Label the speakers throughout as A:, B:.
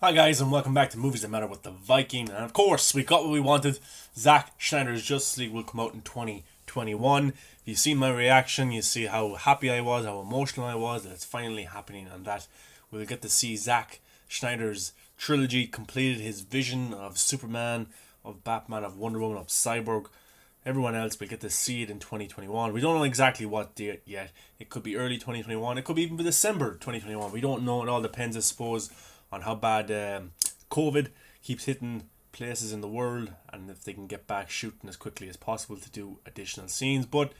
A: Hi guys, and welcome back to Movies That Matter with the Viking. And of course, we got what we wanted. Zack Snyder's Justice League will come out in 2021. If you see my reaction, you see how happy I was, how emotional I was that it's finally happening, and that we'll get to see Zack Snyder's trilogy completed. His vision of Superman, of Batman, of Wonder Woman, of Cyborg, everyone else. We'll get to see it in 2021. We don't know exactly what date yet. It could be early 2021. It could be even December 2021. We don't know. It all depends, I suppose, on how bad COVID keeps hitting places in the world and if they can get back shooting as quickly as possible to do additional scenes. But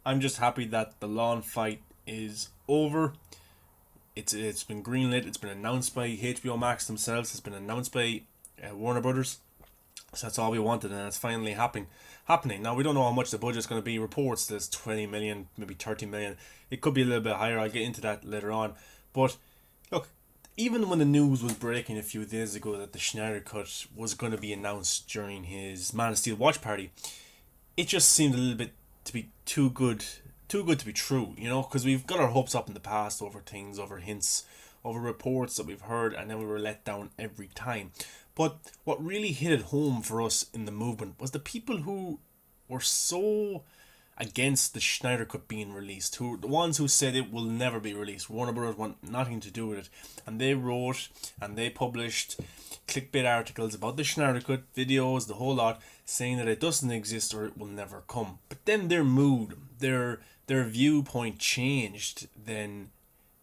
A: I'm just happy that the lawn fight is over. It's been greenlit. It's been announced by HBO Max themselves. It's been announced by Warner Brothers. So that's all we wanted, and it's finally happening. Now we don't know how much the budget's going to be. Reports there's 20 million, maybe 30 million. It could be a little bit higher. I'll get into that later on. But look, even when the news was breaking a few days ago that the Snyder Cut was going to be announced during his Man of Steel watch party, it just seemed a little bit to be too good to be true, because we've got our hopes up in the past over things, over hints, over reports that we've heard, and then we were let down every time. But what really hit it home for us in the movement was the people who were so against the Snyder Cut being released, who the ones who said it will never be released. Warner Brothers want nothing to do with it, and they wrote and they published clickbait articles about the Snyder Cut, videos, the whole lot, saying that it doesn't exist or it will never come. But then their mood, their viewpoint changed then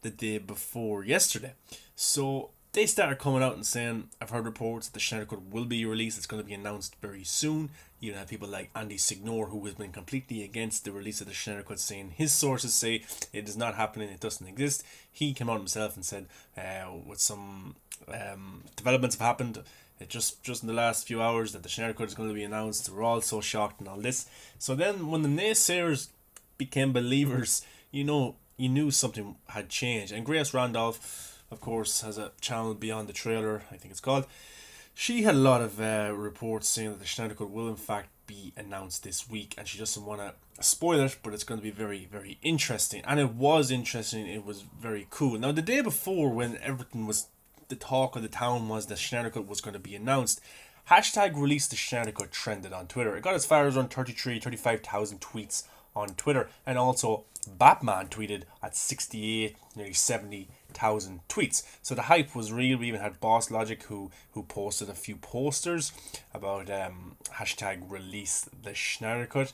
A: the day before yesterday. So they started coming out and saying, I've heard reports that the Snyder Cut will be released. It's going to be announced very soon. You have people like Andy Signore, who has been completely against the release of the Snyder Cut, saying his sources say it is not happening, it doesn't exist. He came out himself and said, with some developments have happened, just in the last few hours, that the Snyder Cut is going to be announced. We're all so shocked and all this. So then when the naysayers became believers, you knew something had changed. And Grace Randolph, of course, has a channel Beyond the Trailer, I think it's called. She had a lot of reports saying that the Snyder Cut will in fact be announced this week, and she doesn't want to spoil it, but it's going to be very, very interesting. And it was interesting, it was very cool. Now, the day before, when everything was, the talk of the town was the Snyder Cut was going to be announced, hashtag release the Snyder Cut trended on Twitter. It got as far as around 35,000 tweets on Twitter, and also Batman tweeted at 68, nearly 70,000 tweets. So the hype was real. We even had Boss Logic who posted a few posters about hashtag release the Snyder Cut.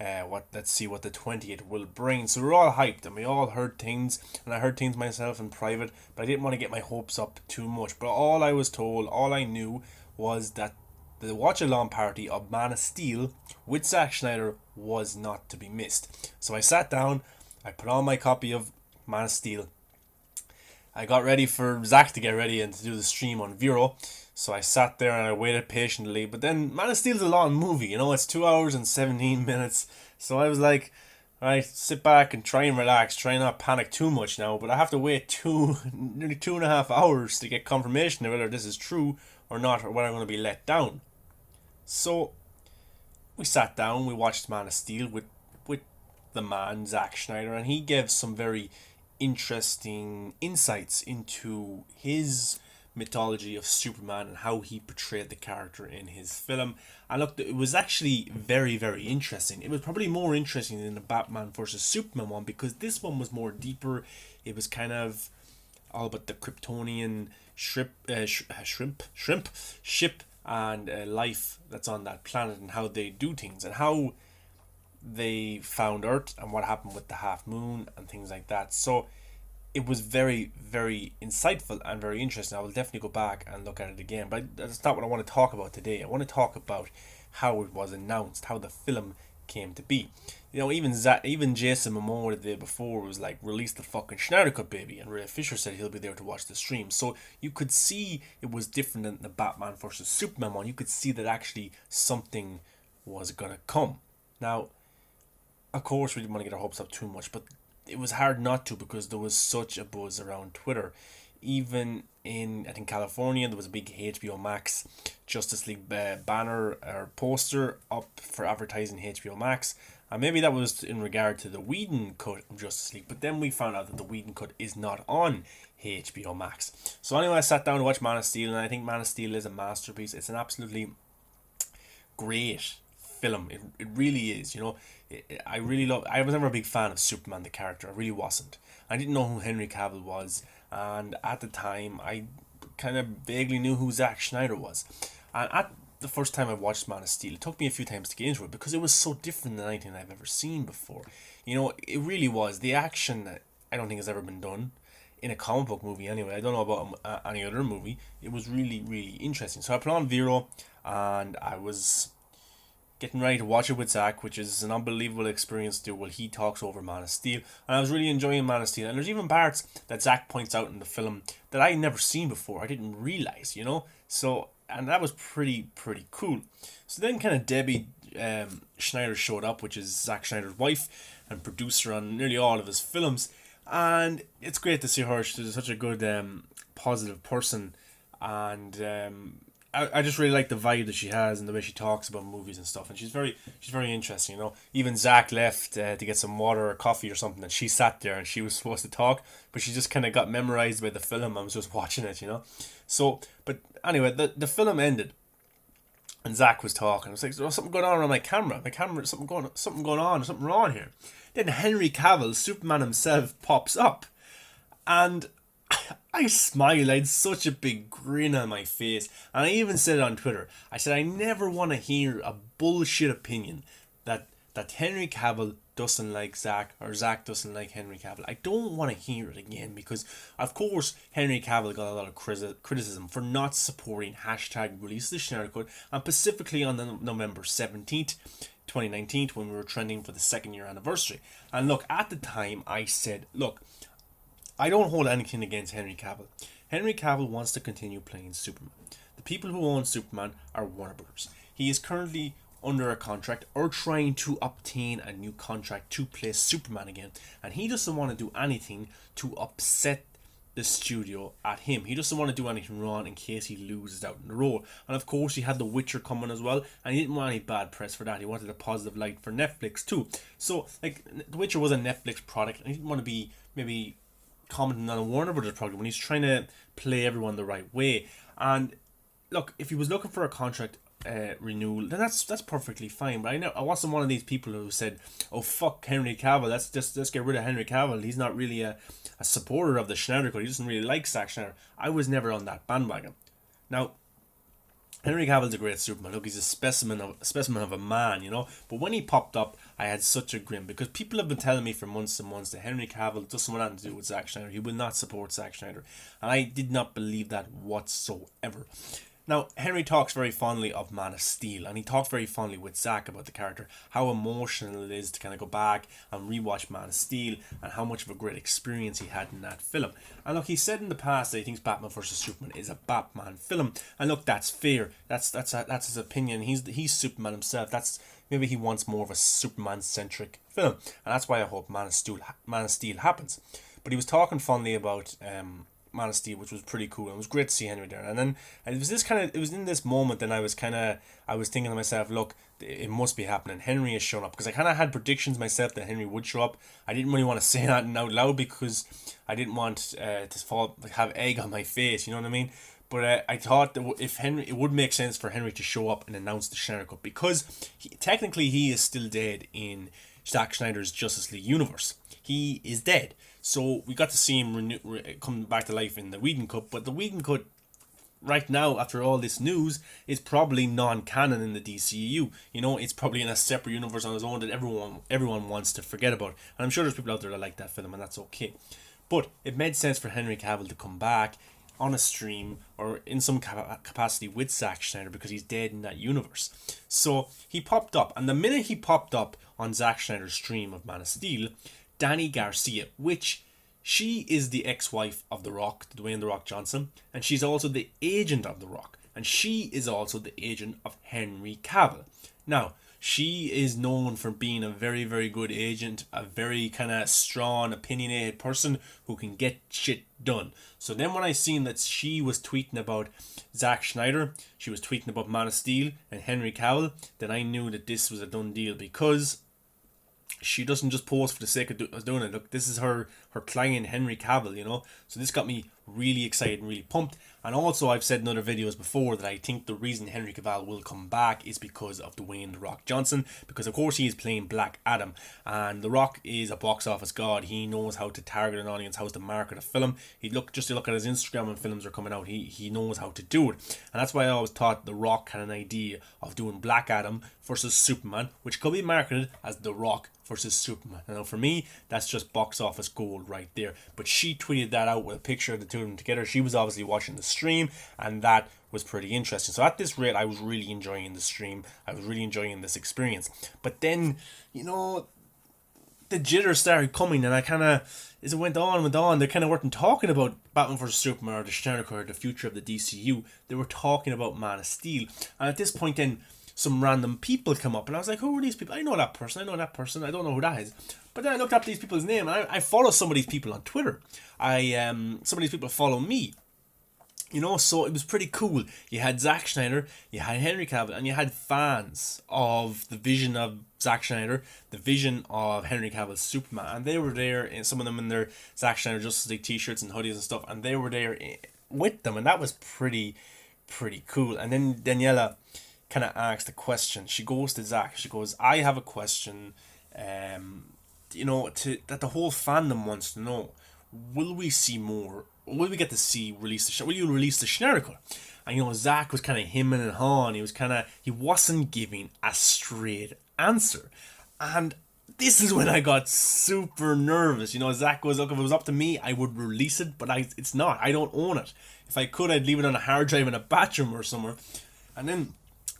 A: Let's see what the 20th will bring. So we're all hyped and we all heard things, and I heard things myself in private, but I didn't want to get my hopes up too much. But all I was told, all I knew was that the watch-along party of Man of Steel with Zack Snyder was not to be missed. So I sat down, I put on my copy of Man of Steel. I got ready for Zack to get ready and to do the stream on Vero. So I sat there and I waited patiently. But then Man of Steel's a long movie, it's 2 hours and 17 minutes. So I was like, alright, sit back and try and relax, try not panic too much now. But I have to wait nearly 2.5 hours to get confirmation of whether this is true or not, or whether I'm going to be let down. So we sat down, we watched Man of Steel with the man Zack Snyder, and he gave some very interesting insights into his mythology of Superman and how he portrayed the character in his film. And look, it was actually very, very interesting. It was probably more interesting than the Batman versus Superman one, because this one was more deeper. It was kind of all about the Kryptonian ship and life that's on that planet, and how they do things, and how they found Earth, and what happened with the half moon and things like that. So it was very, very insightful and very interesting. I will definitely go back and look at it again, but that's not what I want to talk about today. I want to talk about how it was announced, how the film came to be. Even Jason Momoa the day before was like, release the fucking Snyder Cut, baby, and Ray Fisher said he'll be there to watch the stream. So you could see it was different than the Batman versus Superman one. You could see that actually something was gonna come. Now, of course, we didn't want to get our hopes up too much, but it was hard not to, because there was such a buzz around Twitter. even in, I think, California, there was a big HBO Max Justice League banner or poster up for advertising HBO Max. And maybe that was in regard to the Whedon cut of Justice League, but then we found out that the Whedon cut is not on HBO Max. So anyway, I sat down to watch Man of Steel, and I think Man of Steel is a masterpiece. It's an absolutely great film. It really is. I really love. I was never a big fan of Superman the character. I really wasn't. I didn't know who Henry Cavill was, and at the time I kind of vaguely knew who Zack Snyder was. And at the first time I watched Man of Steel, it took me a few times to get into it because it was so different than anything I've ever seen before. It really was. The action that I don't think has ever been done in a comic book movie anyway. I don't know about any other movie. It was really, really interesting. So I put on Vero, and I was getting ready to watch it with Zach, which is an unbelievable experience to do while he talks over Man of Steel. And I was really enjoying Man of Steel. And there's even parts that Zach points out in the film that I'd never seen before. I didn't realize, So, and that was pretty cool. So then kind of Debbie Schneider showed up, which is Zack Schneider's wife and producer on nearly all of his films. And it's great to see her. She's such a good, positive person. And I just really like the vibe that she has and the way she talks about movies and stuff. And she's very interesting, Even Zach left to get some water or coffee or something, and she sat there and she was supposed to talk, but she just kind of got memorized by the film. I was just watching it, So, but anyway, the film ended, and Zach was talking. I was like, "There's something going on my camera. Something going on. Something wrong here." Then Henry Cavill, Superman himself, pops up, and I smiled. I had such a big grin on my face, and I even said it on Twitter. I said I never want to hear a bullshit opinion that Henry Cavill doesn't like Zach, or Zach doesn't like Henry Cavill. I don't want to hear it again, because of course Henry Cavill got a lot of criticism for not supporting #release the Snyder Cut, and specifically on the November 17th 2019, when we were trending for the 2nd year anniversary. And look, at the time I said, look, I don't hold anything against Henry Cavill. Henry Cavill wants to continue playing Superman. The people who own Superman are Warner Brothers. He is currently under a contract, or trying to obtain a new contract to play Superman again. And he doesn't want to do anything to upset the studio at him. He doesn't want to do anything wrong in case he loses out in the role. And of course, he had The Witcher coming as well, and he didn't want any bad press for that. He wanted a positive light for Netflix too. So, like, The Witcher was a Netflix product, and he didn't want to be maybe commenting on a Warner Brothers product when he's trying to play everyone the right way. And look, if he was looking for a contract renewal, then that's perfectly fine. But I wasn't one of these people who said, "Oh, fuck Henry Cavill, let's get rid of Henry Cavill. He's not really a supporter of the Snyder Cut. He doesn't really like Zack Snyder." I was never on that bandwagon. Now, Henry Cavill's a great Superman. Look, he's a specimen of a man, But when he popped up, I had such a grin, because people have been telling me for months and months that Henry Cavill doesn't want anything to do with Zack Snyder. He will not support Zack Snyder, and I did not believe that whatsoever. Now, Henry talks very fondly of Man of Steel, and he talks very fondly with Zack about the character, how emotional it is to kind of go back and rewatch Man of Steel, and how much of a great experience he had in that film. And look, he said in the past that he thinks Batman vs Superman is a Batman film, and look, that's fair. That's his opinion. He's Superman himself. Maybe he wants more of a Superman-centric film, and that's why I hope Man of Steel happens. But he was talking fondly about Man of Steel, which was pretty cool. It was great to see Henry there. And then it was in this moment that I was thinking to myself, look, it must be happening. Henry has shown up, because I kind of had predictions myself that Henry would show up. I didn't really want to say that out loud, because I didn't want to have egg on my face. You know what I mean? But I thought that it would make sense for Henry to show up and announce the Snyder Cut, because technically he is still dead in Zack Snyder's Justice League universe. He is dead. So we got to see him come back to life in the Whedon Cut, but the Whedon Cut right now, after all this news, is probably non-canon in the DCEU. It's probably in a separate universe on its own that everyone wants to forget about. And I'm sure there's people out there that like that film, and that's okay. But it made sense for Henry Cavill to come back on a stream or in some capacity with Zack Snyder, because he's dead in that universe. So he popped up, and the minute he popped up on Zack Snyder's stream of Man of Steel, Danny Garcia, which she is the ex-wife of The Rock, Dwayne The Rock Johnson, and she's also the agent of The Rock, and she is also the agent of Henry Cavill. Now, She is known for being a very, very good agent, a very kind of strong, opinionated person who can get shit done. So then when I seen that she was tweeting about Zack Snyder, she was tweeting about Man of Steel and Henry Cavill, then I knew that this was a done deal, because she doesn't just post for the sake of doing it. Look, this is her client, Henry Cavill, you know. So this got me really excited and really pumped. And also, I've said in other videos before that I think the reason Henry Cavill will come back is because of Dwayne "The Rock" Johnson. Because of course he is playing Black Adam, and The Rock is a box office god. He knows how to target an audience, how to market a film. Just to look at his Instagram when films are coming out, he knows how to do it. And that's why I always thought The Rock had an idea of doing Black Adam versus Superman, which could be marketed as The Rock versus Superman. Now for me, that's just box office gold right there. But she tweeted that out with a picture of the two of them together. She was obviously watching the stream, and that was pretty interesting. So at this rate, I was really enjoying the stream. I was really enjoying this experience. But then, you know, the jitters started coming, and I kind of, as it went on, they kind of weren't talking about Batman vs Superman or the Snyder Cut, the future of the DCU. They were talking about Man of Steel. And at this point then, some random people come up, and I was like, who are these people? I know that person, I don't know who that is. But then I looked up these people's name, and I follow some of these people on Twitter. Some of these people follow me. You know, so it was pretty cool. You had Zack Snyder, you had Henry Cavill, and you had fans of the vision of Zack Snyder, the vision of Henry Cavill's Superman, and they were there, and some of them in their Zack Snyder Justice League t-shirts and hoodies and stuff, and they were there with them, and that was pretty cool. And then Daniela kind of asked a question. She goes to Zack. She goes, "I have a question, you know, that the whole fandom wants to know. Will we see more? Will we get to see will you release the Snyder Cut?" And you know, Zack was kind of hemming and hawing. He wasn't giving a straight answer, and this is when I got super nervous. You know, Zack goes, "Look, if it was up to me, I would release it, but it's not. I don't own it. If I could, I'd leave it on a hard drive in a bathroom or somewhere." And then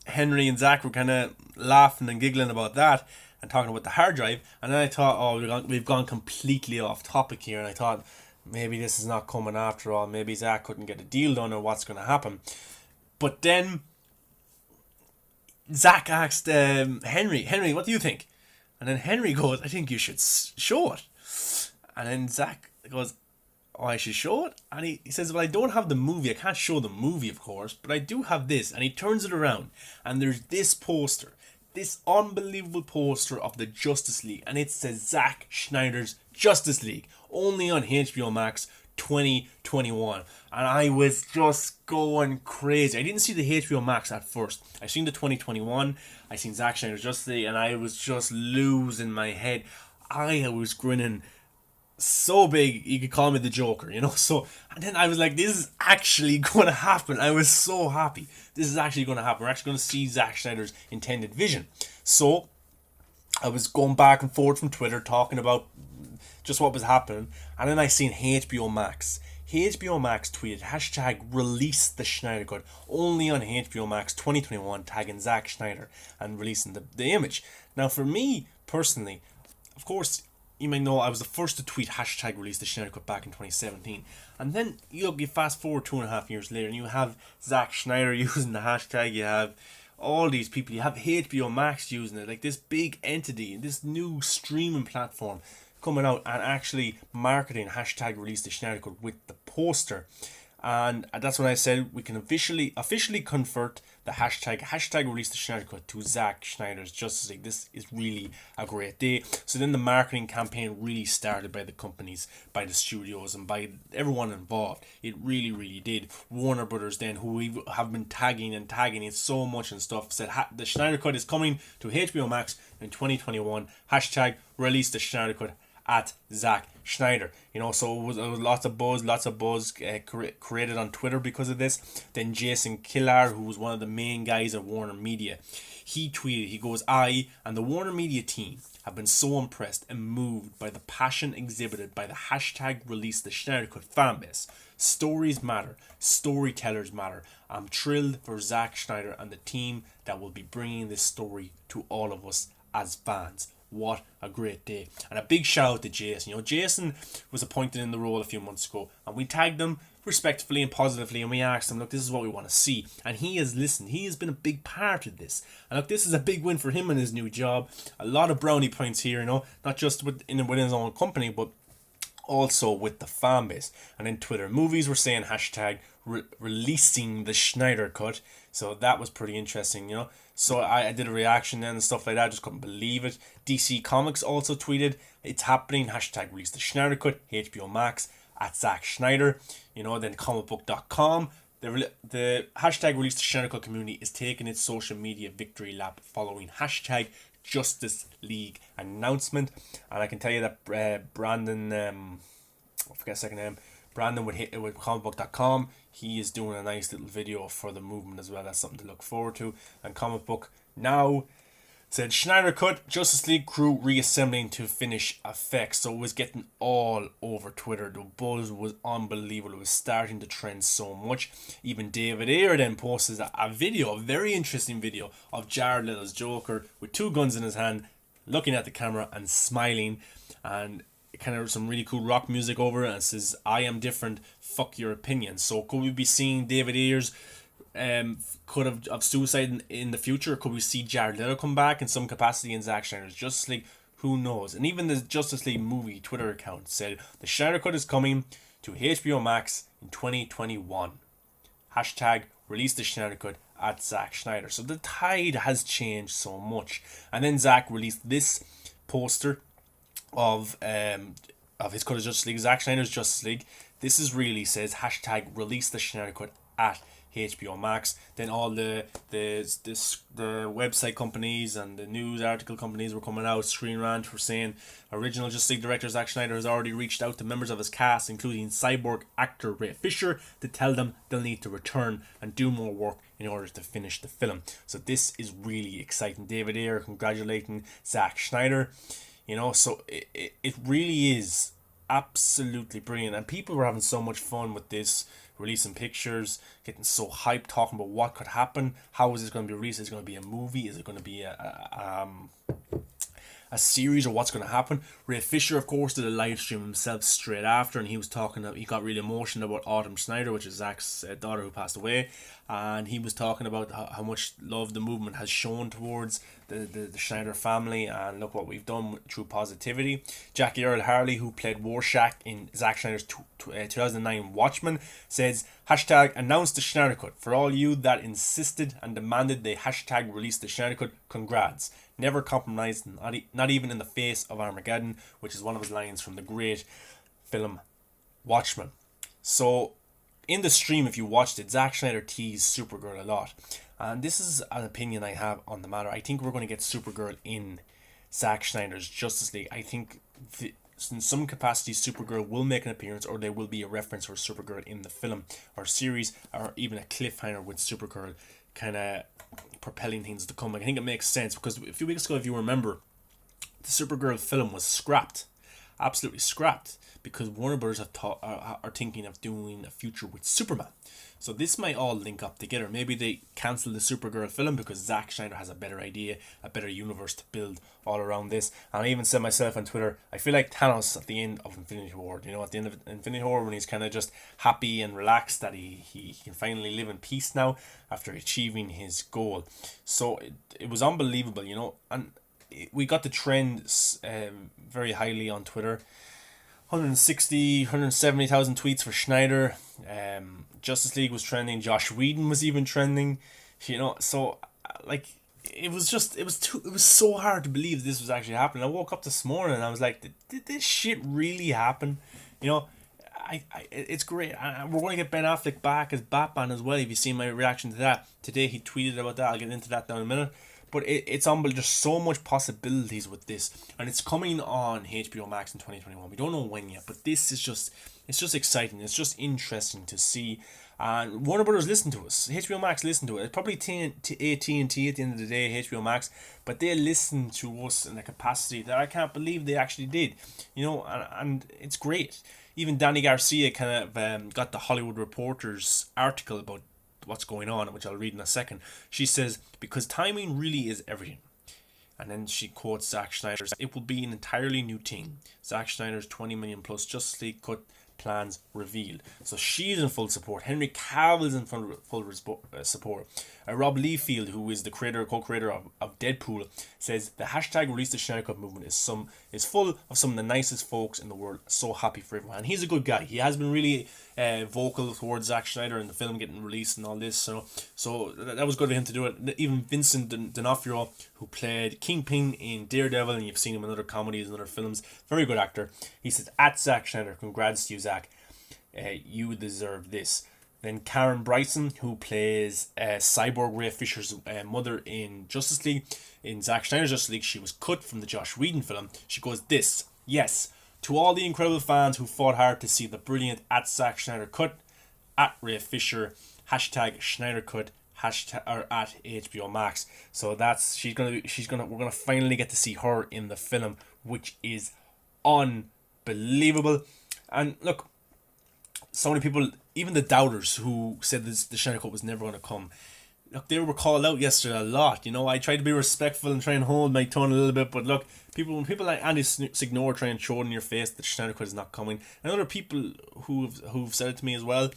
A: Henry and Zack were kind of laughing and giggling about that and talking about the hard drive. And then I thought, oh, we've gone completely off topic here. And I thought, maybe this is not coming after all. Maybe Zack couldn't get a deal done, or what's going to happen. But then Zack asked Henry, what do you think? And then Henry goes, "I think you should show it." And then Zack goes, "Oh, I should show it?" And he says, "Well, I don't have the movie. I can't show the movie, of course, but I do have this." And he turns it around, and there's this poster, this unbelievable poster of the Justice League, and it says Zack Snyder's Justice League, only on HBO Max 2021. And I was just going crazy. I didn't see the HBO Max at first. I seen the 2021. I seen Zack Snyder's Justice League, and I was just losing my head. I was grinning so big you could call me the Joker, you know. So, and then I was like, this is actually going to happen. I was so happy. This is actually going to happen. We're actually going to see Zack Snyder's intended vision. So I was going back and forth from Twitter talking about just what was happening, and then I seen HBO Max. HBO Max tweeted #release the Snyder Cut only on HBO Max 2021, tagging Zack Snyder and releasing the image. Now for me personally, of course, you may know I was the first to tweet #release the Snyder Cut back in 2017. And then you fast forward 2.5 years later, and you have Zack Snyder using the hashtag, you have all these people, you have HBO Max using it, like this big entity, this new streaming platform coming out and actually marketing #release the Snyder Cut with the poster. And that's when I said we can officially convert the hashtag release the Snyder Cut to Zack Snyder's Justice League. This is really a great day. So then the marketing campaign really started by the companies, by the studios, and by everyone involved. It really did. Warner Brothers then, who we have been tagging it so much and stuff, said the Snyder Cut is coming to HBO Max in 2021. #release the Snyder Cut at Zack Snyder. You know, so it was lots of buzz created on Twitter because of this. Then Jason Killar, who was one of the main guys at Warner Media, he tweeted, he goes, "I and the Warner Media team have been so impressed and moved by the passion exhibited by the #release the Snyder Cut fanbase. Stories matter, storytellers matter. I'm thrilled for Zack Snyder and the team that will be bringing this story to all of us as fans. what a great day. And a big shout out to Jason. You know, Jason was appointed in the role a few months ago, and we tagged him respectfully and positively, and we asked him, look, this is what we want to see. And he has listened. He has been a big part of this. And look, this is a big win for him in his new job. A lot of brownie points here, you know, not just within his own company, but also with the fan base. And then Twitter movies were saying hashtag releasing the Snyder cut. So that was pretty interesting, you know. So I did a reaction then and stuff like that. I just couldn't believe it. DC Comics also tweeted, it's happening, hashtag release the Snyder cut, HBO Max, at Zack Snyder. You know, then comicbook.com. The hashtag release the Snyder cut community is taking its social media victory lap following hashtag Justice League announcement. And I can tell you that Brandon, I forget his second name, Brandon with comicbook.com, he is doing a nice little video for the movement as well. That's something to look forward to. And Comic Book Now said Snyder cut, Justice League crew reassembling to finish effects. So it was getting all over Twitter. The buzz was unbelievable. It was starting to trend so much. Even David Ayer then posted a video, a very interesting video of Jared Leto's Joker with two guns in his hand, looking at the camera and smiling, and kind of some really cool rock music over it, and it says, I am different, fuck your opinion. So could we be seeing David Ayer's could have of suicide in the future? Could we see Jared Leto come back in some capacity in Zack Snyder's Justice League? Who knows? And even the Justice League movie Twitter account said the Snyder cut is coming to HBO Max in 2021. Hashtag release the Snyder cut at Zack Snyder. So the tide has changed so much. And then Zack released this poster of his cut of Justice League, Zack Snyder's Justice League. This is really says hashtag release the Snyder cut at HBO Max. Then all the website companies and the news article companies were coming out. Screen Rant were saying original Justice League director Zack Snyder has already reached out to members of his cast, including Cyborg actor Ray Fisher, to tell them they'll need to return and do more work in order to finish the film. So this is really exciting. David Ayer congratulating Zack Snyder. You know, so it really is absolutely brilliant. And people were having so much fun with this, releasing pictures, getting so hyped, talking about what could happen. How is this going to be released? Is it going to be a movie? Is it going to be a series, or what's going to happen? Ray Fisher, of course, did a live stream himself straight after, and he was talking, he got really emotional about Autumn Snyder, which is Zack's daughter who passed away, and he was talking about how much love the movement has shown towards the Snyder family, and look what we've done through positivity. Jackie Earl Harley, who played Rorschach in Zack Snyder's 2009 Watchmen, says hashtag announce the Snyder cut. For all you that insisted and demanded they hashtag release the Snyder cut, congrats. Never compromised, not even in the face of Armageddon, which is one of his lines from the great film Watchmen. So in the stream, if you watched it, Zack Snyder teased Supergirl a lot, and this is an opinion I have on the matter. I think we're going to get Supergirl in Zack Snyder's Justice League. I think in some capacity Supergirl will make an appearance, or there will be a reference for Supergirl in the film or series, or even a cliffhanger with Supergirl kind of propelling things to come. Like, I think it makes sense, because a few weeks ago, if you remember, the Supergirl film was scrapped, absolutely scrapped, because Warner Brothers are thinking of doing a future with Superman. So this might all link up together. Maybe they cancel the Supergirl film because Zack Snyder has a better idea, a better universe to build all around this. And I even said myself on Twitter, I feel like Thanos at the end of Infinity War. You know, at the end of Infinity War, when he's kind of just happy and relaxed that he can finally live in peace now after achieving his goal. So it was unbelievable, you know. And we got the trend very highly on Twitter. 170,000 tweets for Snyder. Justice League was trending. Josh Whedon was even trending. You know, so like it was so hard to believe this was actually happening. I woke up this morning and I was like, did this shit really happen? You know, it's great. We're going to get Ben Affleck back as Batman as well. If you see my reaction to that today, he tweeted about that. I'll get into that down in a minute. But it's unbelievable. There's so much possibilities with this, and it's coming on HBO Max in 2021. We don't know when yet, but this is it's just exciting. It's just interesting to see. And Warner Brothers listen to us. HBO Max listen to it. It's probably AT&T at the end of the day, HBO Max, but they listen to us in a capacity that I can't believe they actually did. You know, and it's great. Even Danny Garcia kind of got the Hollywood Reporter's article about what's going on, which I'll read in a second. She says, because timing really is everything. And then she quotes Zack Snyder. It will be an entirely new team. Zack Snyder's 20 million plus Justice League cut plans revealed. So she's in full support. Henry Cavill is in full support. Rob Liefeld, who is the co-creator of Deadpool, says the hashtag release the Snyder Cut movement is full of some of the nicest folks in the world. So happy for everyone. And he's a good guy. He has been really vocal towards Zack Snyder and the film getting released and all this. So that was good of him to do it. Even Vincent D'Onofrio, who played Kingpin in Daredevil, and you've seen him in other comedies and other films, very good actor. He says, at Zack Snyder, congrats to you, Zack. You deserve this. Then Karen Bryson, who plays Cyborg Ray Fisher's mother in Justice League, in Zack Snyder's Justice League, she was cut from the Joss Whedon film. She goes, this, yes, to all the incredible fans who fought hard to see the brilliant at Zack Snyder cut, at Ray Fisher, hashtag Snyder cut, hashtag or at HBO Max. So we're gonna finally get to see her in the film, which is unbelievable. And look, so many people, even the doubters who said the Snyder Cut was never going to come, look, they were called out yesterday a lot. I tried to be respectful and try and hold my tone a little bit, but look, when people like Andy Signore try and show it in your face that the Snyder Cut is not coming, and other people who've said it to me as well,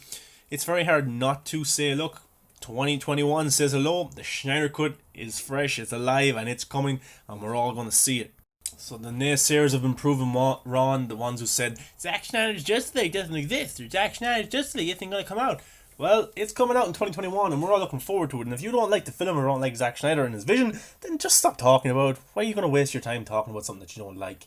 A: it's very hard not to say, look, 2021 says hello, the Snyder Cut is fresh, it's alive, and it's coming, and we're all going to see it. So the naysayers have been proven wrong. The ones who said Zack Snyder's Justice League doesn't exist, or Zack Snyder's Justice League isn't going to come out. Well, it's coming out in 2021, and we're all looking forward to it. And if you don't like the film or don't like Zack Snyder and his vision, then just stop talking about it. Why are you going to waste your time talking about something that you don't like?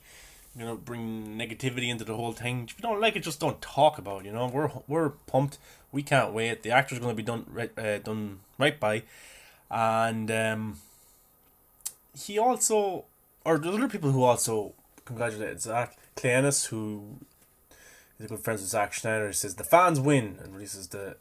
A: You're going to bring negativity into the whole thing. If you don't like it, just don't talk about it. We're pumped. We can't wait. The actor's going to be done right by, and he also. Or the other people who also congratulated Zach, Cleanus, who is a good friend with Zack Snyder, says the fans win and releases the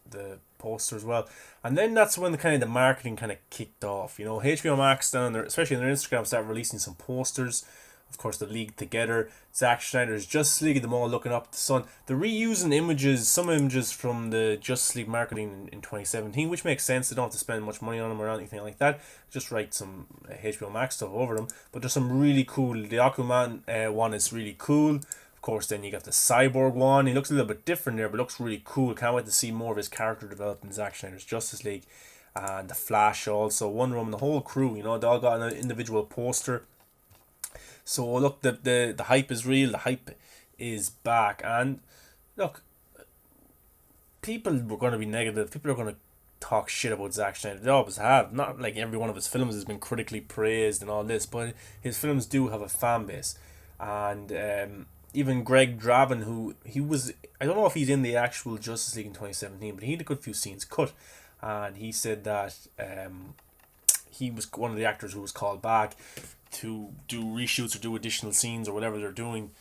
A: poster as well. And then that's when the marketing kind of kicked off. HBO Max down there, especially on their Instagram, started releasing some posters. Of course, the League together, Zack Snyder's Justice League, them all looking up to the sun. They're reusing some images from the Justice League marketing in 2017, which makes sense. They don't have to spend much money on them or anything like that. Just write some HBO Max stuff over them. But there's some really cool. The Aquaman one is really cool. Of course, then you got the Cyborg one. He looks a little bit different there, but looks really cool. Can't wait to see more of his character developed in Zack Snyder's Justice League. And the Flash also, Wonder Woman, the whole crew. They all got an individual poster. So look, the hype is real. The hype is back, and look, people were going to be negative. People are going to talk shit about Zack Snyder. They always have. Not like every one of his films has been critically praised and all this, but his films do have a fan base, and even Greg Draven, who I don't know if he's in the actual Justice League in 2017, but he had a good few scenes cut, and he said that he was one of the actors who was called back to do reshoots or do additional scenes or whatever they're doing.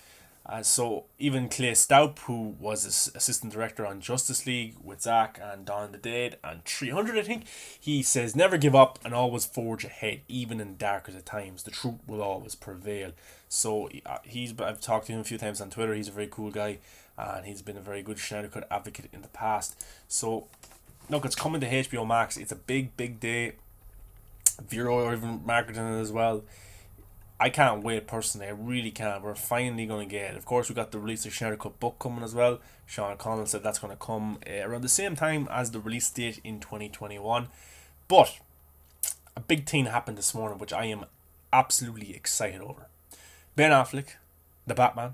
A: So even Clay Staup, who was assistant director on Justice League with Zack and Dawn of the Dead and 300, I think, he says never give up and always forge ahead, even in darkest of times. The truth will always prevail. So I've talked to him a few times on Twitter. He's a very cool guy, and he's been a very good Snyder Cut advocate in the past. So look, it's coming to HBO Max. It's a big day. Vero are even marketing it as well. I can't wait personally. I really can't. We're finally going to get it. Of course, we got the release of Snyder Cut book coming as well. Sean Connell said that's going to come around the same time as the release date in 2021. But a big thing happened this morning, which I am absolutely excited over. Ben Affleck, the Batman,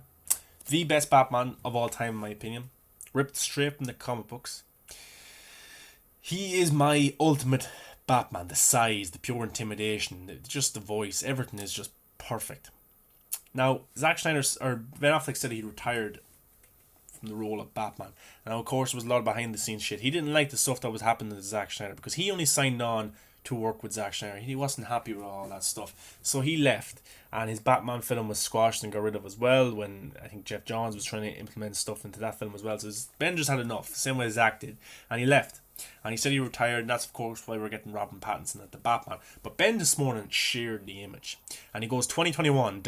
A: the best Batman of all time in my opinion, ripped straight from the comic books. He is my ultimate Batman. The size, the pure intimidation, just the voice, everything is just perfect. Now, Zack Snyder or Ben Affleck said he retired from the role of Batman. Now, of course, it was a lot of behind the scenes shit. He didn't like the stuff that was happening to Zack Snyder because he only signed on to work with Zack Snyder. He wasn't happy with all that stuff, so he left. And his Batman film was squashed and got rid of as well when I think Jeff Johns was trying to implement stuff into that film as well. So Ben just had enough, the same way Zack did, and he left. And he said he retired, and that's of course why we're getting Robert Pattinson at the Batman. But Ben this morning shared the image, and he goes 2021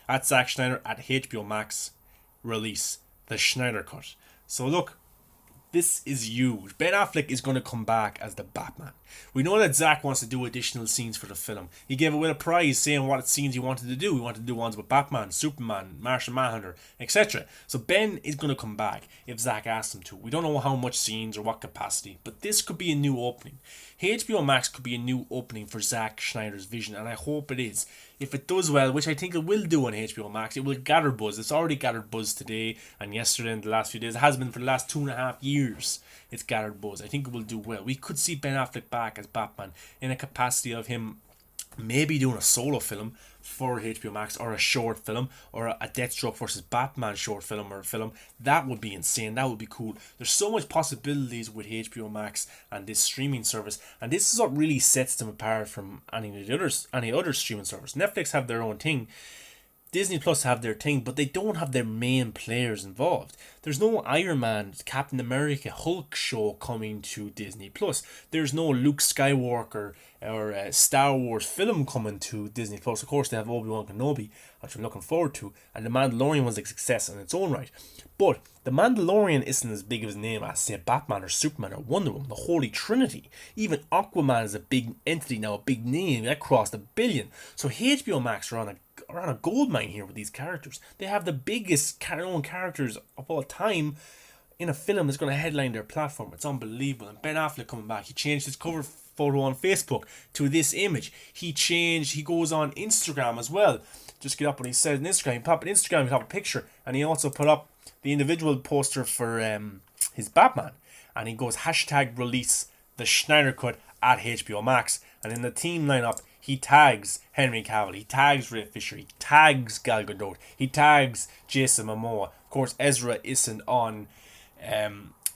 A: at Zack Snyder at HBO Max release the Snyder Cut. So look, This is huge. Ben Affleck is going to come back as the Batman. We know that Zack wants to do additional scenes for the film. He gave away a prize saying what scenes he wanted to do. He wanted to do ones with Batman, Superman, Martian Manhunter, etc. So Ben is going to come back if Zack asks him to. We don't know how much scenes or what capacity, but this could be a new opening. HBO Max could be a new opening for Zack Snyder's vision, and I hope it is. If it does well, which I think it will do on HBO Max, it will gather buzz. It's already gathered buzz today and yesterday and the last few days. It has been for the last 2.5 years. It's gathered buzz. I think it will do well. We could see Ben Affleck back as Batman in a capacity of him maybe doing a solo film for HBO Max, or a short film, or a Deathstroke versus Batman short film, or a film. That would be insane. That would be cool. There's so much possibilities with HBO Max and this streaming service, and this is what really sets them apart from any other streaming service. Netflix have their own thing, Disney Plus have their thing, but they don't have their main players involved. There's no Iron Man, Captain America, Hulk show coming to Disney Plus. There's no Luke Skywalker or Star Wars film coming to Disney Plus. Of course, they have Obi-Wan Kenobi, which I'm looking forward to, and The Mandalorian was a success in its own right. But The Mandalorian isn't as big of a name as, say, Batman or Superman or Wonder Woman, the Holy Trinity. Even Aquaman is a big entity now, a big name that crossed $1 billion. So HBO Max are on a gold mine here with these characters. They have the biggest known characters of all time in a film that's going to headline their platform. It's unbelievable. And Ben Affleck coming back. He changed his cover photo on Facebook to this image. He goes on Instagram as well. Just get up what he said on Instagram. He pop an Instagram, he pop a picture, and he also put up the individual poster for his Batman. And he goes #release the Snyder Cut at HBO Max. And in the team lineup, he tags Henry Cavill, he tags Ray Fisher, he tags Gal Gadot, he tags Jason Momoa. Of course, Ezra isn't on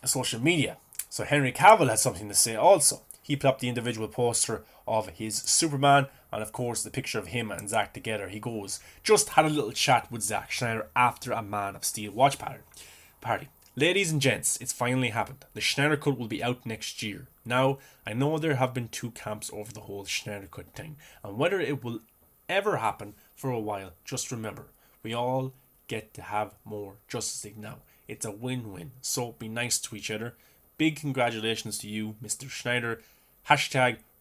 A: social media, so Henry Cavill has something to say also. He put up the individual poster of his Superman, and of course the picture of him and Zack together. He goes, just had a little chat with Zack Snyder after a Man of Steel watch party. Ladies and gents, it's finally happened. The Snyder Cut will be out next year. Now, I know there have been two camps over the whole Snyder Cut thing, and whether it will ever happen for a while, just remember, we all get to have more Justice League now. It's a win-win, so be nice to each other. Big congratulations to you, Mr. Snyder.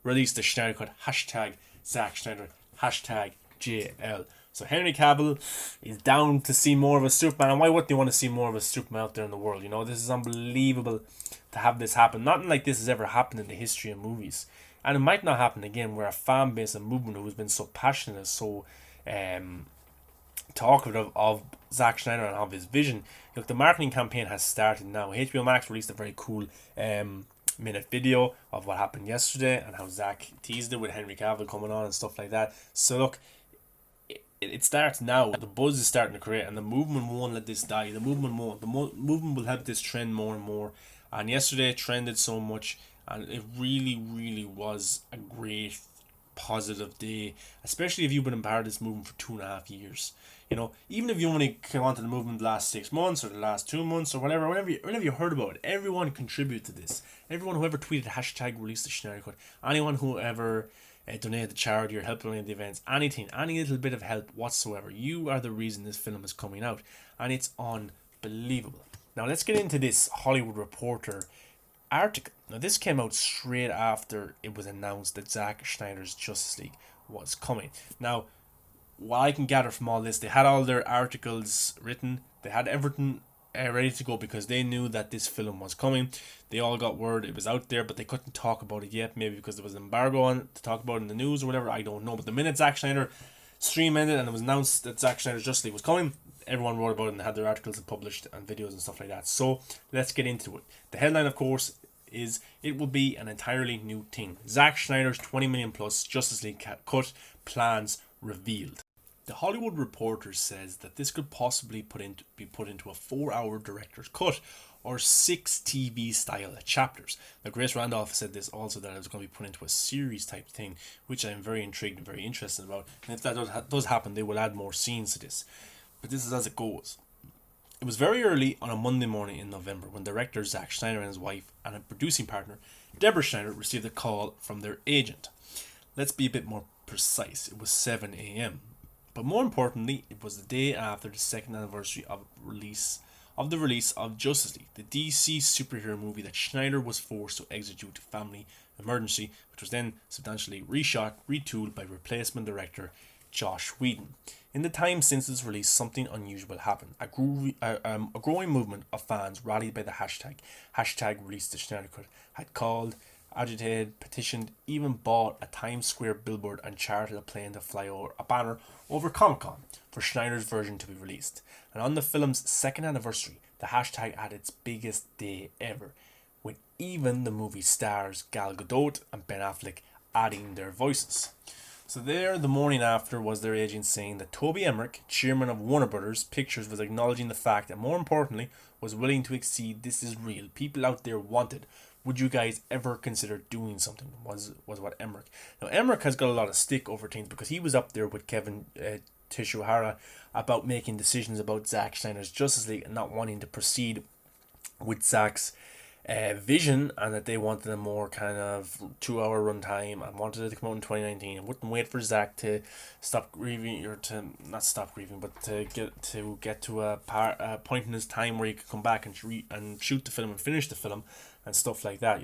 A: #release the Snyder Cut, #Zack Snyder, #JL. So Henry Cavill is down to see more of a Superman, and why wouldn't you want to see more of a Superman out there in the world? You know, this is unbelievable to have this happen. Nothing like this has ever happened in the history of movies, and it might not happen again, where a fan base and movement who has been so passionate and so talkative of Zack Snyder and of his vision. Look, the marketing campaign has started now. HBO Max released a very cool minute video of what happened yesterday and how Zack teased it with Henry Cavill coming on and stuff like that. So look, it starts now. The buzz is starting to create, and the movement won't let this die. The movement won't. The movement will help this trend more and more. And yesterday it trended so much, and it really, really was a great, positive day. Especially if you've been a part of this movement for 2.5 years. You know, even if you only came onto the movement the last 6 months or the last 2 months or whatever, whenever you heard about it, everyone contributed to this. Everyone who ever tweeted #release the Snyder Cut, anyone who ever donate to charity or help donate the events, anything, any little bit of help whatsoever, you are the reason this film is coming out, and it's unbelievable. Now let's get into this Hollywood Reporter article. Now this came out straight after it was announced that Zack Snyder's Justice League was coming. Now, what I can gather from all this, they had all their articles written, they had everything ready to go because they knew that this film was coming. They all got word it was out there, but they couldn't talk about it yet, maybe because there was an embargo on it to talk about it in the news or whatever, I don't know. But the minute Zack Snyder stream ended and it was announced that Zack Snyder's Justice League was coming, everyone wrote about it and they had their articles and published and videos and stuff like that. So let's get into it. The headline, of course, is it will be an entirely new thing. Zack Snyder's 20 million plus Justice League cut plans revealed. The Hollywood Reporter says that this could possibly be put into a 4-hour director's cut or 6 TV style chapters. Now, Grace Randolph said this also, that it was going to be put into a series type thing, which I'm very intrigued and very interested about. And if that does happen, they will add more scenes to this. But this is as it goes. It was very early on a Monday morning in November when director Zack Snyder and his wife and a producing partner, Deborah Snyder, received a call from their agent. Let's be a bit more precise. It was 7 a.m. But more importantly, it was the day after the second anniversary of release of the release of Justice League, the DC superhero movie that Snyder was forced to execute to family emergency, which was then substantially reshot, retooled by replacement director Josh Whedon. In the time since its release, something unusual happened. A growing movement of fans rallied by the hashtag release the Snyder Cut, had called, agitated, petitioned, even bought a Times Square billboard and chartered a plane to fly over a banner over Comic-Con for Snyder's version to be released. And on the film's second anniversary, the hashtag had its biggest day ever, with even the movie stars Gal Gadot and Ben Affleck adding their voices. So there, the morning after, was their agent saying that Toby Emmerich, chairman of Warner Brothers Pictures, was acknowledging the fact that, more importantly, was willing to exceed "this is real, people out there wanted. Would you guys ever consider doing something?" was what Emmerich. Now, Emmerich has got a lot of stick over things because he was up there with Kevin Tishihara about making decisions about Zack Snyder's Justice League and not wanting to proceed with Zack's vision, and that they wanted a more kind of 2 hour runtime and wanted it to come out in 2019 and wouldn't wait for Zack to stop grieving, or to not stop grieving, but to get to a point in his time where he could come back and shoot the film and finish the film and stuff like that,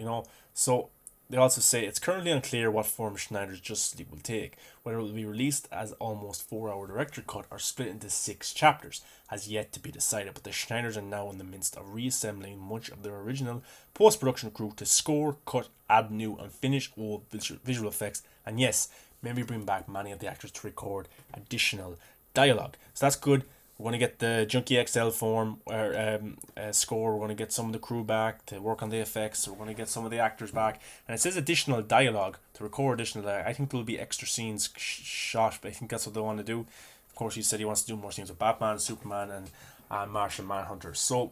A: So they also say it's currently unclear what form Snyder's Justice League will take, whether it will be released as almost 4 hour director cut or split into 6 chapters, has yet to be decided, but the Schneiders are now in the midst of reassembling much of their original post-production crew to score, cut, add new and finish old visual effects, and yes, maybe bring back many of the actors to record additional dialogue. So that's good. We're going to get the Junkie XL form score. We're going to get some of the crew back to work on the effects. We're going to get some of the actors back. And it says additional dialogue, to record additional dialogue. I think there will be extra scenes shot, but I think that's what they want to do. Of course, he said he wants to do more scenes with Batman, Superman, and Martian Manhunter. So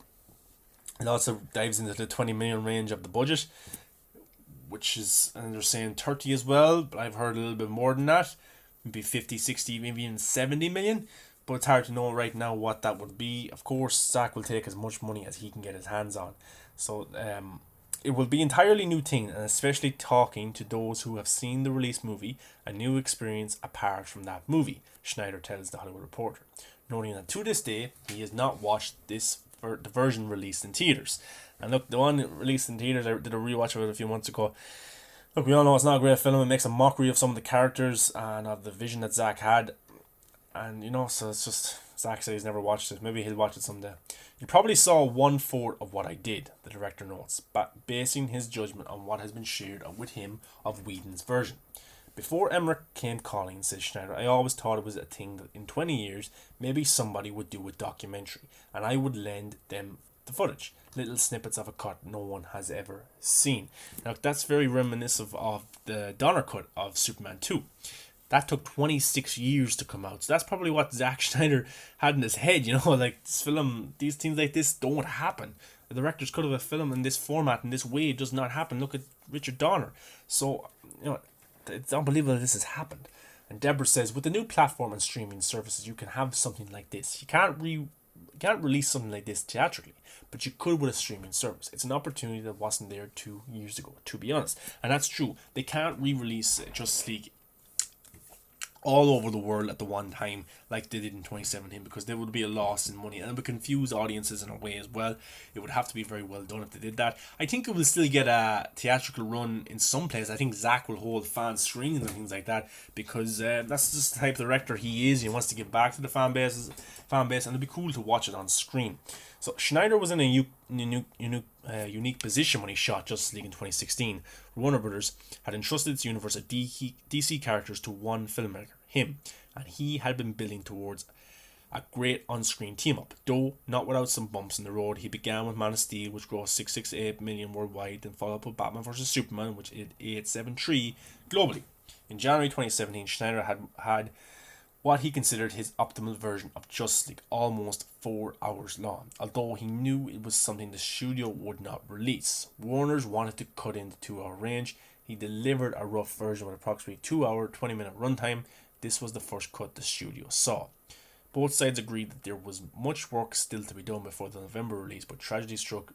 A: it also dives into the 20 million range of the budget, which is, and they're saying 30 as well, but I've heard a little bit more than that. Maybe 50, 60, maybe even 70 million. But it's hard to know right now what that would be. Of course, Zack will take as much money as he can get his hands on. So it will be entirely new thing, and especially talking to those who have seen the release movie, a new experience apart from that movie, Snyder tells The Hollywood Reporter, noting that to this day, he has not watched the version released in theaters. And look, the one released in theaters, I did a rewatch of it a few months ago. Look, we all know it's not a great film. It makes a mockery of some of the characters and of the vision that Zack had. And so it's just, Zack said he's never watched it. Maybe he'll watch it someday. You probably saw 1/4 of what I did, the director notes, basing his judgment on what has been shared with him of Whedon's version. Before Emmerich came calling, says Snyder, I always thought it was a thing that in 20 years, maybe somebody would do a documentary, and I would lend them the footage. Little snippets of a cut no one has ever seen. Now, that's very reminiscent of the Donner cut of Superman 2. That took 26 years to come out. So that's probably what Zack Snyder had in his head, like this film, these things like this don't happen. The director's cut of a film in this format, in this way, does not happen. Look at Richard Donner. So, it's unbelievable this has happened. And Deborah says, with the new platform and streaming services, you can have something like this. You can't release something like this theatrically, but you could with a streaming service. It's an opportunity that wasn't there 2 years ago, to be honest. And that's true. They can't re-release Justice League all over the world at the one time like they did in 2017, because there would be a loss in money and it would confuse audiences in a way as well. It would have to be very well done if they did that. I think it will still get a theatrical run in some places. I think Zack will hold fan screenings and things like that, because that's just the type of director he is. He wants to give back to the fan base, and it'd be cool to watch it on screen. So Snyder was in a unique position when he shot Justice League in 2016. Warner Brothers had entrusted its universe of DC characters to one filmmaker, him, and he had been building towards a great on-screen team-up, though not without some bumps in the road. He began with Man of Steel, which grossed 668 million worldwide, then followed up with Batman vs Superman, which did 873 globally. In January 2017, Snyder had what he considered his optimal version of Justice League, almost 4 hours long, although he knew it was something the studio would not release. Warner's wanted to cut in the 2 hour range. He delivered a rough version with approximately 2 hour, 20 minute runtime. This was the first cut the studio saw. Both sides agreed that there was much work still to be done before the November release, but tragedy struck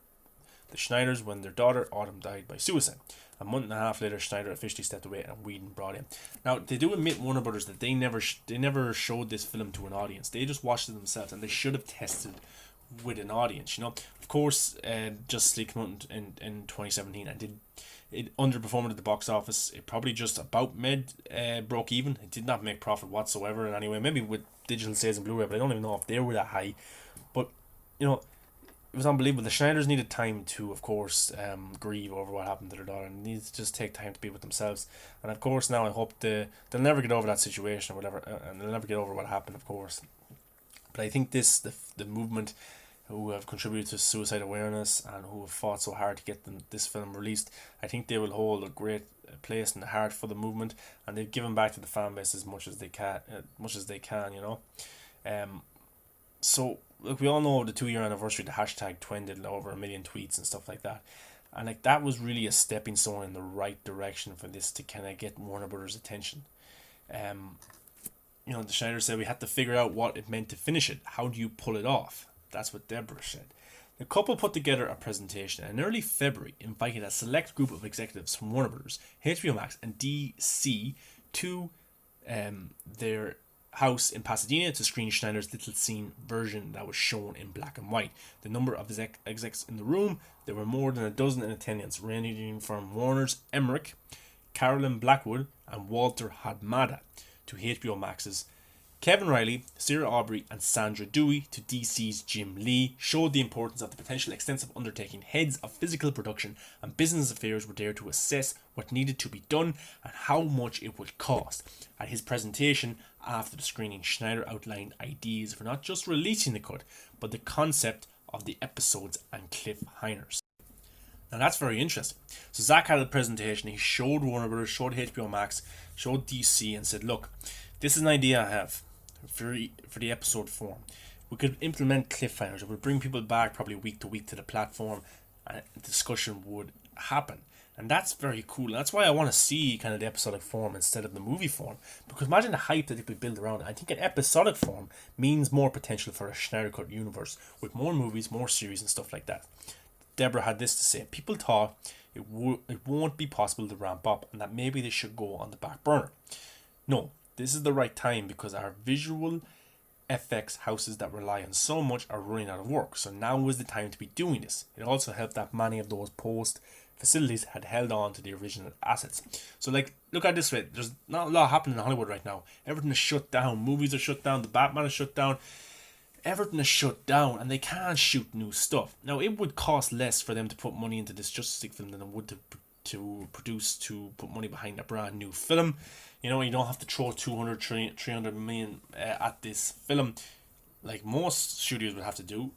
A: the Schneiders when their daughter Autumn died by suicide. A month and a half later, Snyder officially stepped away and Whedon brought in. Now, they do admit, Warner Brothers, that they never showed this film to an audience. They just watched it themselves, and they should have tested with an audience. Of course, Justice League came out in 2017 and it underperformed at the box office. It probably just about broke even. It did not make profit whatsoever in any way. Maybe with digital sales and Blu-ray, but I don't even know if they were that high. But it was unbelievable. The Schneiders needed time to, of course, grieve over what happened to their daughter, and needed to just take time to be with themselves. And of course, now I hope they'll never get over that situation or whatever, and they'll never get over what happened, of course. But I think the movement who have contributed to suicide awareness and who have fought so hard to get this film released, I think they will hold a great place in the heart for the movement, and they've given back to the fan base as much as they can. So look, we all know the 2-year anniversary, the hashtag Twin did over 1 million tweets and stuff like that, and that was really a stepping stone in the right direction for this to kind of get Warner Brothers' attention. The Snyder said we had to figure out what it meant to finish it. How do you pull it off? That's what Deborah said. The couple put together a presentation in early February, inviting a select group of executives from Warner Brothers, HBO Max, and DC to their house in Pasadena to screen Schneider's little scene version that was shown in black and white. The number of execs in the room, there were more than a dozen in attendance, ranging from Warner's Emmerich, Carolyn Blackwood, and Walter Hadmada to HBO Max's Kevin Riley, Sarah Aubrey, and Sandra Dewey to DC's Jim Lee showed the importance of the potential extensive undertaking. Heads of physical production and business affairs were there to assess what needed to be done and how much it would cost. At his presentation after the screening, Snyder outlined ideas for not just releasing the cut, but the concept of the episodes and cliffhangers. Now that's very interesting. So Zack had a presentation. He showed Warner Brothers, showed HBO Max, showed DC, and said, "Look, this is an idea I have for the episode form. We could implement cliffhangers. It would bring people back probably week to week to the platform, and discussion would happen." And that's very cool. And that's why I want to see kind of the episodic form instead of the movie form. Because imagine the hype that they could build around it. I think an episodic form means more potential for a Snyder Cut universe with more movies, more series, and stuff like that. Deborah had this to say: people thought it won't be possible to ramp up and that maybe they should go on the back burner. No, this is the right time because our visual FX houses that rely on so much are running out of work. So now is the time to be doing this. It also helped that many of those post facilities had held on to the original assets. So look at it this way: there's not a lot happening in Hollywood right now. Everything is shut down. Movies are shut down. The Batman is shut down. Everything is shut down and they can't shoot new stuff. Now, it would cost less for them to put money into this Justice League film than it would to put money behind a brand new film. You don't have to throw 300 million at this film like most studios would have to do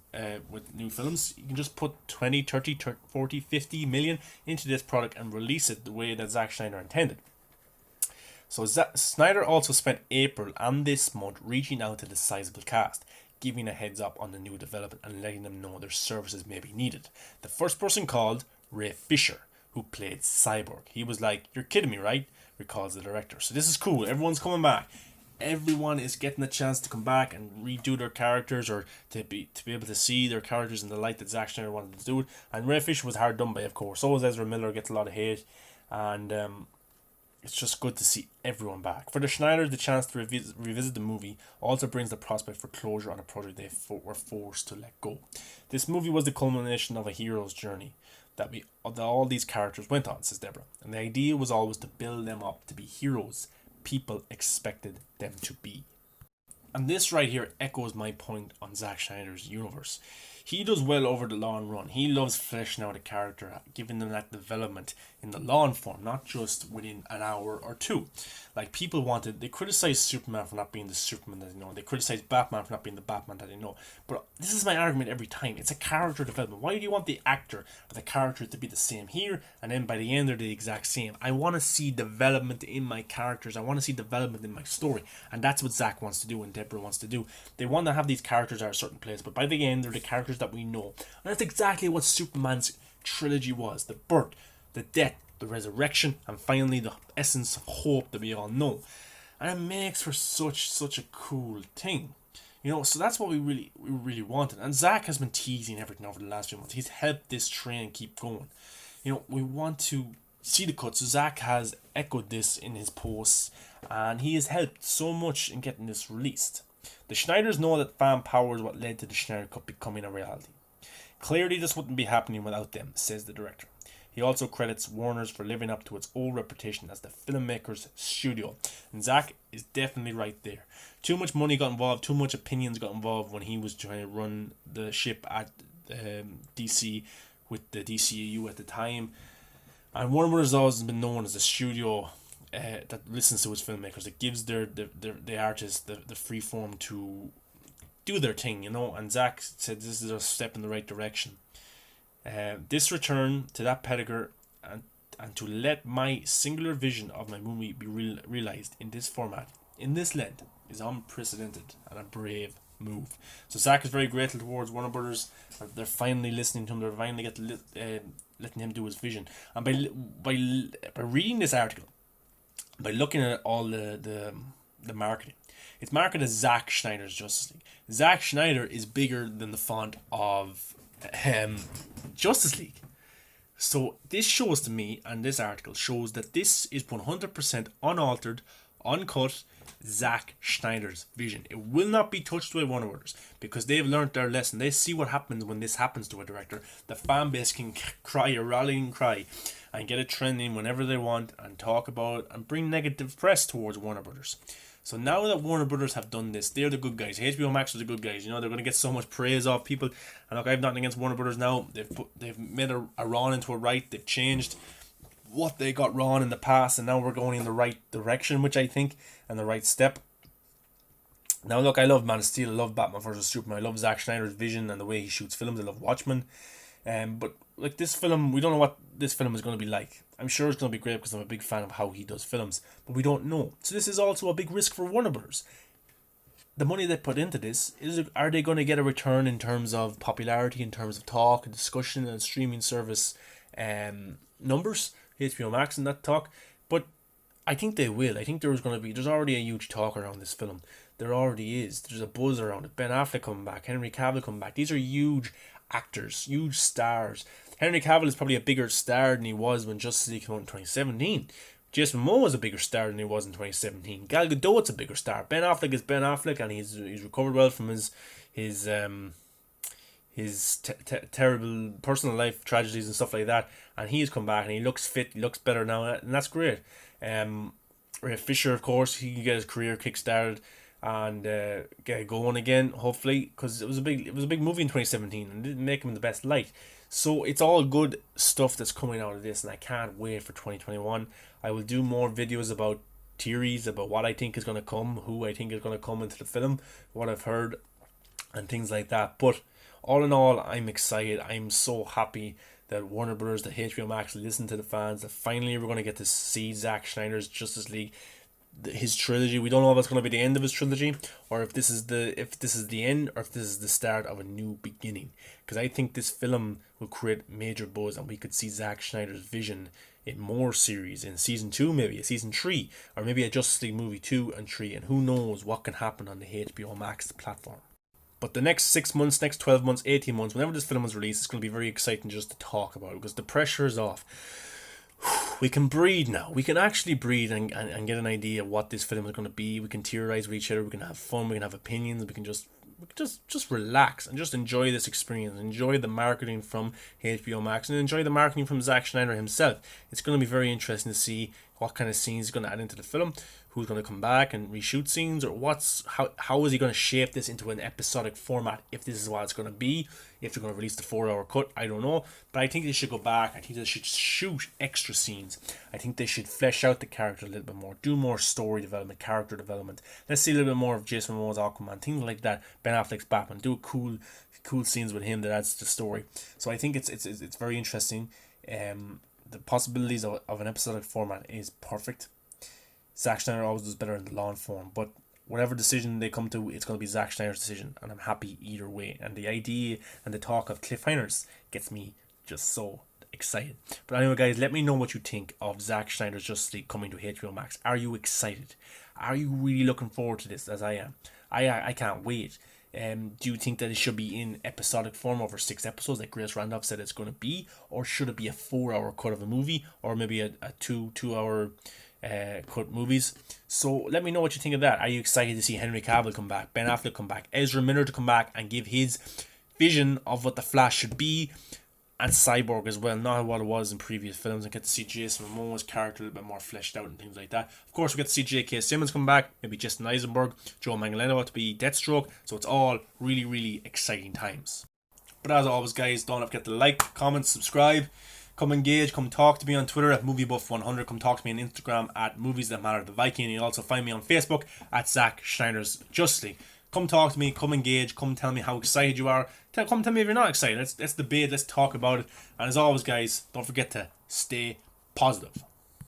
A: with new films. You can just put 20, 30, 40, 50 million into this product and release it the way that Zack Snyder intended. So Snyder also spent April and this month reaching out to the sizable cast, giving a heads up on the new development and letting them know their services may be needed. The first person called Ray Fisher, who played Cyborg. He was like, "You're kidding me, right?" recalls the director. So this is cool. Everyone's coming back. Everyone is getting a chance to come back and redo their characters, or to be able to see their characters in the light that Zack Snyder wanted to do it. And Ray Fisher was hard done by, of course. So was Ezra Miller, gets a lot of hate. And it's just good to see everyone back. For the Schneiders, the chance to revisit the movie also brings the prospect for closure on a project they were forced to let go. This movie was the culmination of a hero's journey that all these characters went on, says Deborah. And the idea was always to build them up to be heroes people expected them to be. And this right here echoes my point on Zack Snyder's universe. He does well over the long run. He loves fleshing out a character, giving them that development in the long form, not just within an hour or two. Like people they criticized Superman for not being the Superman that they know. They criticized Batman for not being the Batman that they know. But this is my argument every time. It's a character development. Why do you want the actor or the character to be the same here, and then by the end they're the exact same? I want to see development in my characters. I want to see development in my story. And that's what Zack wants to do and Deborah wants to do. They want to have these characters at a certain place, but by the end they're the characters that we know. And that's exactly what Superman's trilogy was. The birth, the death, the resurrection, and finally the essence of hope that we all know. And it makes for such a cool thing. So that's what we really wanted. And Zack has been teasing everything over the last few months. He's helped this train keep going. We want to see the cut. So Zack has echoed this in his posts, and he has helped so much in getting this released.
B: The Schneiders know that fan power is what led to the Schneider Cut becoming a reality. Clearly, this wouldn't be happening without them, says the director. He also credits Warner's for living up to its old reputation as the filmmaker's studio. And Zack is definitely right there. Too much money got involved, too much opinions got involved when he was trying to run the ship at DC with the DCEU at the time. And Warner Brothers has always been known as a studio that listens to its filmmakers, that gives the artists the free form to do their thing, you know. And Zack said this is a step in the right direction. This return to that pedigree and to let my singular vision of my movie be realized in this format, in this length, is unprecedented and a brave move. So Zack is very grateful towards Warner Brothers. They're finally listening to him. They're finally letting him do his vision. And by reading this article, by looking at all the marketing, it's marketed as Zack Snyder's Justice League. Zack Snyder is bigger than the font of Justice League. So this shows to me, and this article shows that this is 100% unaltered, uncut Zack Snyder's vision. It will not be touched by Warner Brothers because they've learned their lesson. They see what happens when this happens to a director. The fan base can cry a rallying cry and get it trending whenever they want and talk about it and bring negative press towards Warner Brothers. So now that Warner Brothers have done this, they're the good guys. HBO Max are the good guys. You know, they're going to get so much praise off people. And look, I have nothing against Warner Brothers now. They've made a wrong into a right. They've changed what they got wrong in the past, and now we're going in the right direction, which I think, and the right step. Now look, I love Man of Steel. I love Batman vs Superman. I love Zack Snyder's vision and the way he shoots films. I love Watchmen. But like this film, we don't know what this film is going to be like. I'm sure it's going to be great because I'm a big fan of how he does films, but we don't know. So this is also a big risk for Warner Brothers. The money they put into this, are they going to get a return in terms of popularity, in terms of talk and discussion and streaming service numbers, HBO Max and that talk? But I think they will. I think there's already a huge talk around this film. There already is. There's a buzz around it. Ben Affleck coming back, Henry Cavill coming back. These are huge actors, huge stars. Henry Cavill is probably a bigger star than he was when Justice League came out in 2017. Jason Momoa is a bigger star than he was in 2017. Gal Gadot's a bigger star. Ben Affleck is Ben Affleck, and he's recovered well from his terrible personal life tragedies and stuff like that. And he's come back and he looks fit. He looks better now, and that's great. Ray Fisher, of course, he can get his career kick-started and get going again, hopefully, because it was a big movie in 2017 and didn't make him in the best light. So it's all good stuff that's coming out of this, and I can't wait for 2021. I will do more videos about theories, about what I think is going to come, who I think is going to come into the film, what I've heard, and things like that. But all in all, I'm excited. I'm so happy that Warner Brothers, that HBO Max listen to the fans, that finally we're going to get to see Zack Snyder's Justice League, his trilogy. We don't know if it's going to be the end of his trilogy, or if this is the end, or if this is the start of a new beginning. Because I think this film will create major buzz, and we could see Zack Snyder's vision in more series, in season 2, maybe a season 3, or maybe a Justice League movie 2 and 3, and who knows what can happen on the HBO Max platform. But the next 6 months, next 12 months, 18 months, whenever this film is released, it's going to be very exciting just to talk about it, because the pressure is off. We can breathe now. We can actually breathe and get an idea of what this film is going to be. We can theorize with each other. We can have fun. We can have opinions. We can just relax and just enjoy this experience. Enjoy the marketing from HBO Max and enjoy the marketing from Zack Snyder himself. It's going to be very interesting to see what kind of scenes he's going to add into the film, who's going to come back and reshoot scenes, or how is he going to shape this into an episodic format, if this is what it's going to be, if they're going to release the 4-hour cut, I don't know. But I think they should go back. I think they should shoot extra scenes. I think they should flesh out the character a little bit more, do more story development, character development. Let's see a little bit more of Jason Momoa's Aquaman, things like that. Ben Affleck's Batman, do cool scenes with him that adds to the story. So I think it's very interesting. The possibilities of an episodic format is perfect. Zack Snyder always does better in the long form, but whatever decision they come to, it's going to be Zack Snyder's decision, and I'm happy either way. And the idea and the talk of cliffhangers gets me just so excited. But anyway, guys, let me know what you think of Zack Snyder's Justice League coming to HBO Max. Are you excited? Are you really looking forward to this, as I am? I can't wait. Do you think that it should be in episodic form over 6 episodes, like Grace Randolph said it's going to be, or should it be a 4-hour cut of a movie, or maybe a 2 hour cut movies. So let me know what you think of that. Are you excited to see Henry Cavill come back, Ben Affleck come back, Ezra Miller to come back and give his vision of what the Flash should be, and Cyborg as well, not what it was in previous films, and get to see Jason Momoa's character a little bit more fleshed out and things like that. Of course, we get to see J.K. Simmons come back, maybe Jason Eisenberg, Joe Manganiello to be Deathstroke, so it's all really, really exciting times. But as always, guys, don't forget to like, comment, subscribe, come engage, come talk to me on Twitter at MovieBuff100, come talk to me on Instagram at Movies That Matter the Viking, and you'll also find me on Facebook at Zack Schneider's Justly. Come talk to me, come engage, come tell me how excited you are. Come tell me if you're not excited. Let's debate, let's talk about it. And as always, guys, don't forget to stay positive.